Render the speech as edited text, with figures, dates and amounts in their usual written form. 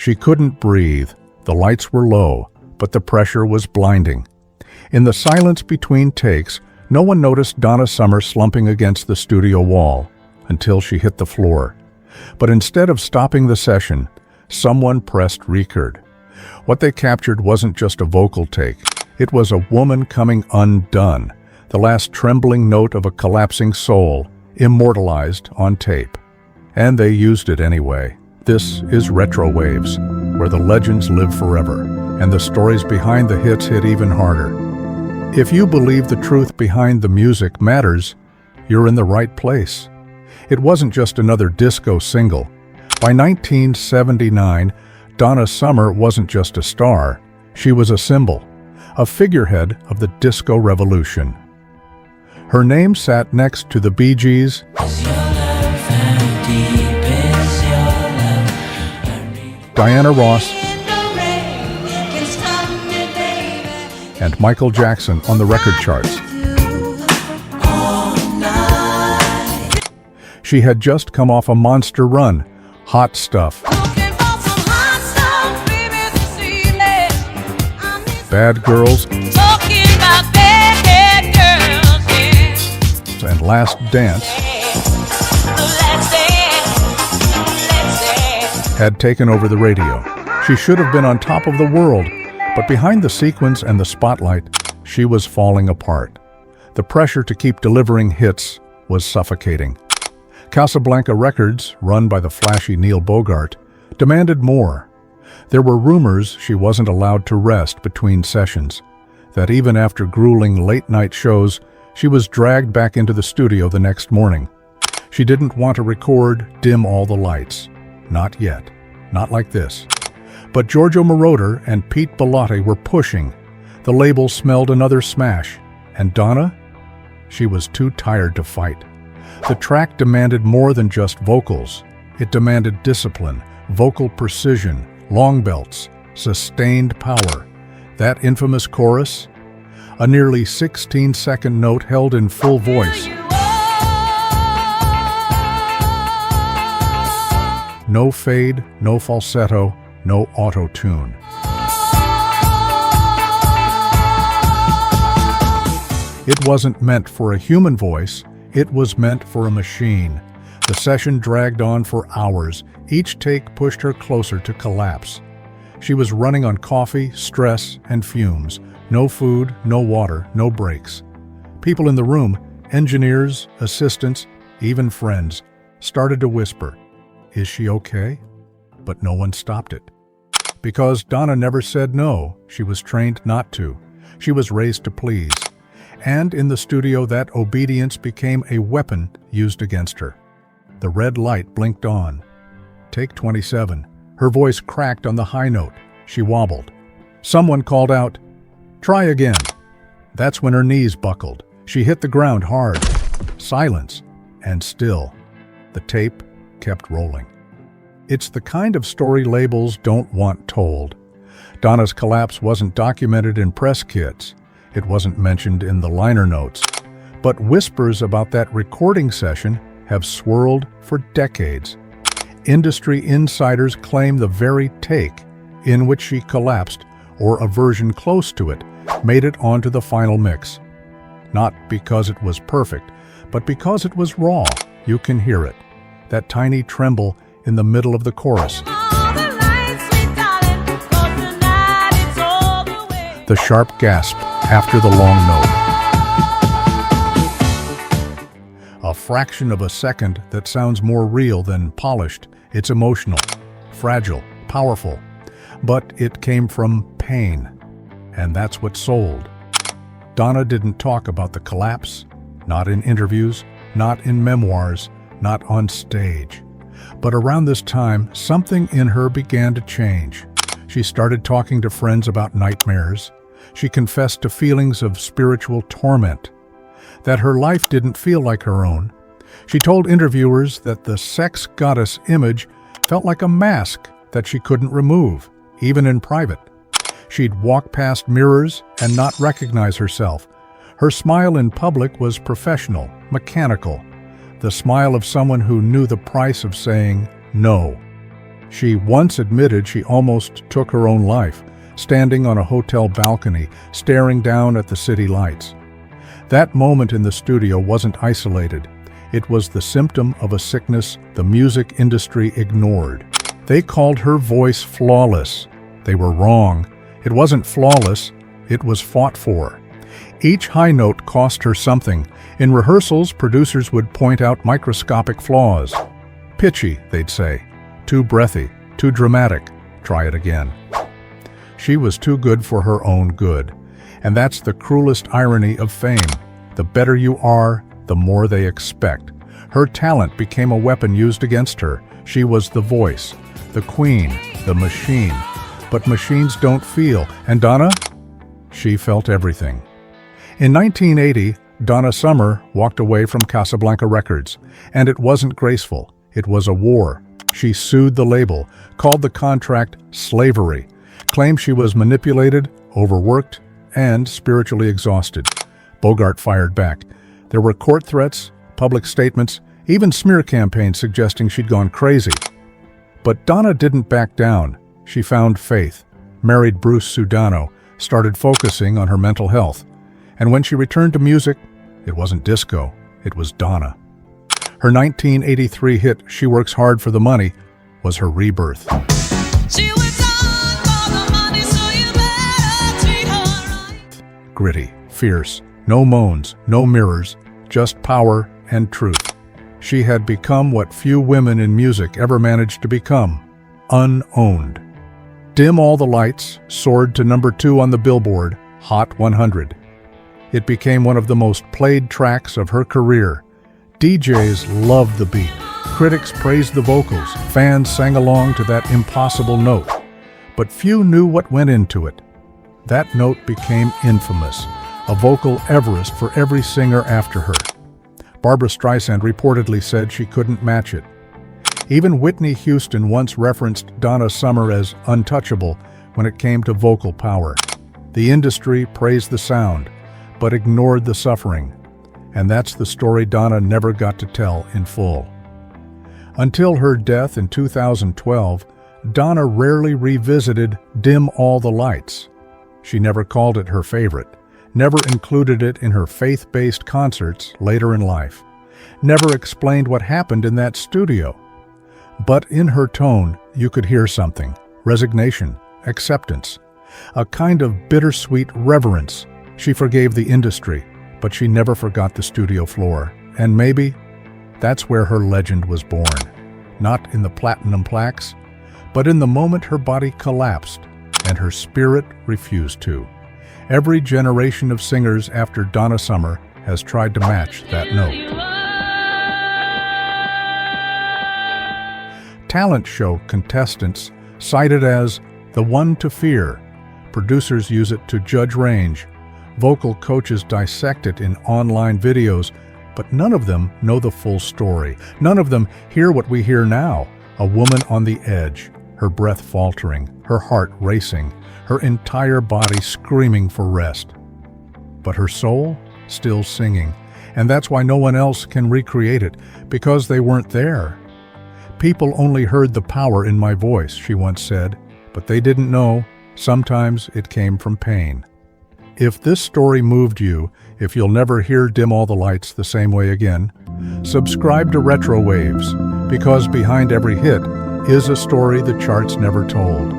She couldn't breathe. The lights were low, but the pressure was blinding. In the silence between takes, no one noticed Donna Summer slumping against the studio wall until she hit the floor. But instead of stopping the session, someone pressed record. What they captured wasn't just a vocal take. It was a woman coming undone, the last trembling note of a collapsing soul, immortalized on tape. And they used it anyway. This is RetroWaves, where the legends live forever, and the stories behind the hits hit even harder. If you believe the truth behind the music matters, you're in the right place. It wasn't just another disco single. By 1979, Donna Summer wasn't just a star, she was a symbol, a figurehead of the disco revolution. Her name sat next to the Bee Gees, Diana Ross, and Michael Jackson on the record charts. She had just come off a monster run, Hot Stuff, Bad Girls, and Last Dance had taken over the radio. She should have been on top of the world, but behind the sequins and the spotlight, she was falling apart. The pressure to keep delivering hits was suffocating. Casablanca Records, run by the flashy Neil Bogart, demanded more. There were rumors she wasn't allowed to rest between sessions, that even after grueling late-night shows, she was dragged back into the studio the next morning. She didn't want to record Dim All the Lights. Not yet. Not like this. But Giorgio Moroder and Pete Bellotti were pushing. The label smelled another smash. And Donna? She was too tired to fight. The track demanded more than just vocals. It demanded discipline, vocal precision, long belts, sustained power. That infamous chorus? A nearly 16-second note held in full voice. No fade, no falsetto, no auto-tune. It wasn't meant for a human voice, it was meant for a machine. The session dragged on for hours. Each take pushed her closer to collapse. She was running on coffee, stress, and fumes. No food, no water, no breaks. People in the room, engineers, assistants, even friends, started to whisper, "Is she okay?" But no one stopped it. Because Donna never said no, she was trained not to. She was raised to please. And in the studio, that obedience became a weapon used against her. The red light blinked on. Take 27. Her voice cracked on the high note. She wobbled. Someone called out, "Try again." That's when her knees buckled. She hit the ground hard. Silence. And still. The tape kept rolling. It's the kind of story labels don't want told. Donna's collapse wasn't documented in press kits. It wasn't mentioned in the liner notes. But whispers about that recording session have swirled for decades. Industry insiders claim the very take in which she collapsed, or a version close to it, made it onto the final mix. Not because it was perfect, but because it was raw. You can hear it. That tiny tremble in the middle of the chorus. The sharp gasp after the long note. A fraction of a second that sounds more real than polished. It's emotional, fragile, powerful. But it came from pain. And that's what sold. Donna didn't talk about the collapse. Not in interviews, not in memoirs, not on stage. But around this time, something in her began to change. She started talking to friends about nightmares. She confessed to feelings of spiritual torment, that her life didn't feel like her own. She told interviewers that the sex goddess image felt like a mask that she couldn't remove, even in private. She'd walk past mirrors and not recognize herself. Her smile in public was professional, mechanical, the smile of someone who knew the price of saying no. She once admitted she almost took her own life, standing on a hotel balcony, staring down at the city lights. That moment in the studio wasn't isolated. It was the symptom of a sickness the music industry ignored. They called her voice flawless. They were wrong. It wasn't flawless, it was fought for. Each high note cost her something. In rehearsals, producers would point out microscopic flaws. Pitchy, they'd say. Too breathy, too dramatic. Try it again. She was too good for her own good. And that's the cruelest irony of fame. The better you are, the more they expect. Her talent became a weapon used against her. She was the voice, the queen, the machine. But machines don't feel. And Donna? She felt everything. In 1980, Donna Summer walked away from Casablanca Records. And it wasn't graceful. It was a war. She sued the label, called the contract slavery, claimed she was manipulated, overworked, and spiritually exhausted. Bogart fired back. There were court threats, public statements, even smear campaigns suggesting she'd gone crazy. But Donna didn't back down. She found faith, married Bruce Sudano, started focusing on her mental health. And when she returned to music, it wasn't disco, it was Donna. Her 1983 hit, She Works Hard for the Money, was her rebirth. She works hard for the money, so you better treat her right. Gritty, fierce, no moans, no mirrors, just power and truth. She had become what few women in music ever managed to become, unowned. Dim All the Lights soared to number 2 on the Billboard Hot 100. It became one of the most played tracks of her career. DJs loved the beat. Critics praised the vocals. Fans sang along to that impossible note. But few knew what went into it. That note became infamous, a vocal Everest for every singer after her. Barbra Streisand reportedly said she couldn't match it. Even Whitney Houston once referenced Donna Summer as untouchable when it came to vocal power. The industry praised the sound, but ignored the suffering. And that's the story Donna never got to tell in full. Until her death in 2012, Donna rarely revisited Dim All the Lights. She never called it her favorite, never included it in her faith-based concerts later in life, never explained what happened in that studio. But in her tone, you could hear something: resignation, acceptance, a kind of bittersweet reverence. She forgave the industry, but she never forgot the studio floor. And maybe that's where her legend was born. Not in the platinum plaques, but in the moment her body collapsed and her spirit refused to. Every generation of singers after Donna Summer has tried to match that note. Talent show contestants cite it as the one to fear. Producers use it to judge range. Vocal coaches dissect it in online videos, but none of them know the full story. None of them hear what we hear now, a woman on the edge, her breath faltering, her heart racing, her entire body screaming for rest. But her soul still singing, and that's why no one else can recreate it, because they weren't there. People only heard the power in my voice, she once said, but they didn't know sometimes it came from pain. If this story moved you, if you'll never hear Dim All the Lights the same way again, subscribe to RetroWaves, because behind every hit is a story the charts never told.